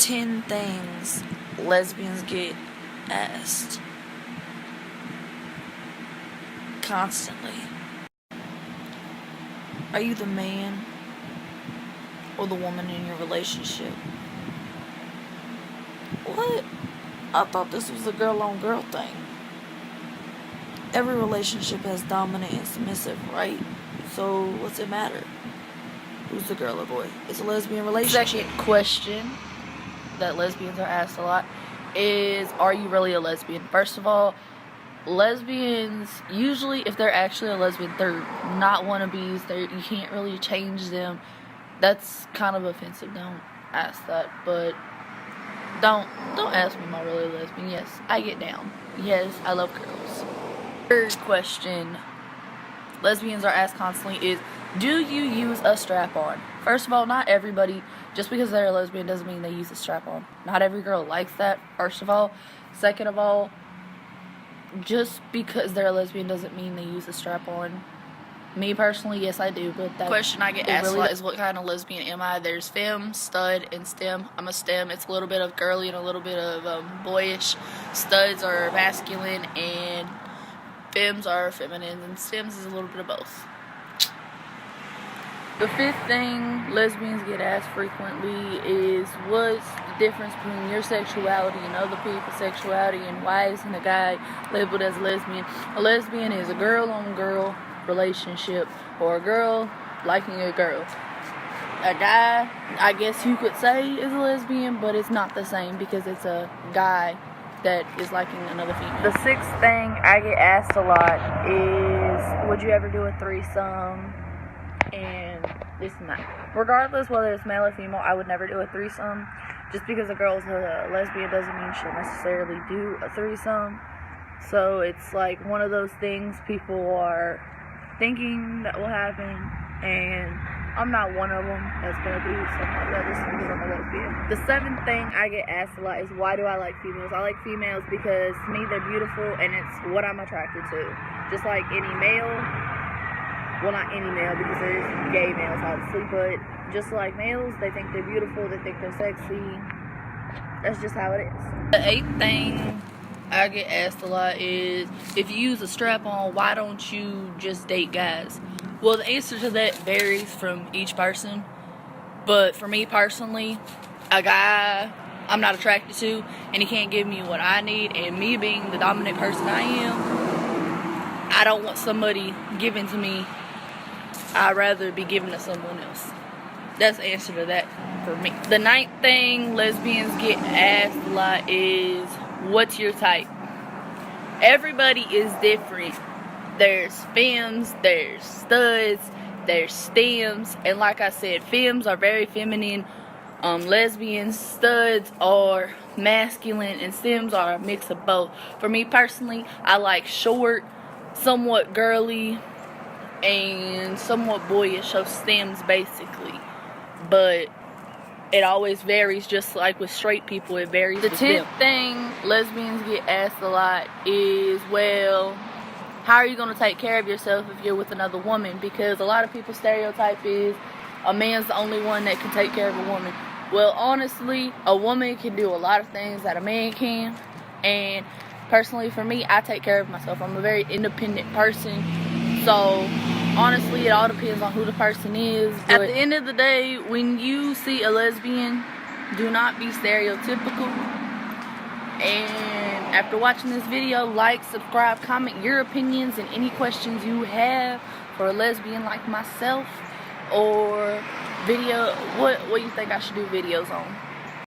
10 things lesbians get asked constantly. Are you the man or the woman in your relationship? What? I thought this was a girl on girl thing. Every relationship has dominant and submissive, right? So what's it matter? Who's the girl or boy? It's a lesbian relationship. Second question that lesbians are asked a lot is, are you really a lesbian? First of all, lesbians, usually if they're actually a lesbian, they're not wannabes. You can't really change them. That's kind of offensive. Don't ask that. But don't ask me, am I really a lesbian? Yes, I get down. Yes, I love girls. Third question lesbians are asked constantly is, do you use a strap-on? First of all, not everybody, just because they're a lesbian doesn't mean they use a strap-on. Not every girl likes that, first of all. Second of all, just because they're a lesbian doesn't mean they use a strap-on. Me personally, yes I do, but that question I get asked really a lot is, what kind of lesbian am I? There's femme, stud, and stem. I'm a stem. It's a little bit of girly and a little bit of boyish. Studs are masculine and femmes are feminine, and stems is a little bit of both. The fifth thing lesbians get asked frequently is, what's the difference between your sexuality and other people's sexuality, and why isn't a guy labeled as a lesbian? A lesbian is a girl-on-girl relationship, or a girl liking a girl. A guy, I guess you could say, is a lesbian, but it's not the same because it's a guy that is liking another female. The sixth thing I get asked a lot is, would you ever do a threesome? And this and that. Regardless whether it's male or female, I would never do a threesome. Just because a girl's a lesbian doesn't mean she'll necessarily do a threesome. So it's like one of those things people are thinking that will happen, and I'm not one of them that's gonna do something like that just because I'm a lesbian. The seventh thing I get asked a lot is, why do I like females? I like females because to me they're beautiful and it's what I'm attracted to. Just like any male. Well, not any male, because there's gay males, obviously, but just like males, they think they're beautiful, they think they're sexy. That's just how it is. The eighth thing I get asked a lot is, if you use a strap-on, why don't you just date guys? Well, the answer to that varies from each person, but for me personally, a guy I'm not attracted to, and he can't give me what I need, and me being the dominant person I am, I don't want somebody giving to me. I'd rather be given to someone else. That's the answer to that for me. The ninth thing lesbians get asked a lot is, what's your type? Everybody is different. There's femmes, there's studs, there's stems, and like I said, femmes are very feminine. Lesbians, studs are masculine, and stems are a mix of both. For me personally, I like short, somewhat girly, and somewhat boyish, so stems basically. But it always varies, just like with straight people, it varies. The 10th thing lesbians get asked a lot is, well, how are you going to take care of yourself if you're with another woman? Because a lot of people's stereotype is a man's the only one that can take care of a woman. Well, honestly, a woman can do a lot of things that a man can, and personally for me, I take care of myself. I'm a very independent person, so honestly, it all depends on who the person is. But at the end of the day, when you see a lesbian, do not be stereotypical. And after watching this video, like, subscribe, comment your opinions and any questions you have for a lesbian like myself, or video, what you think I should do videos on.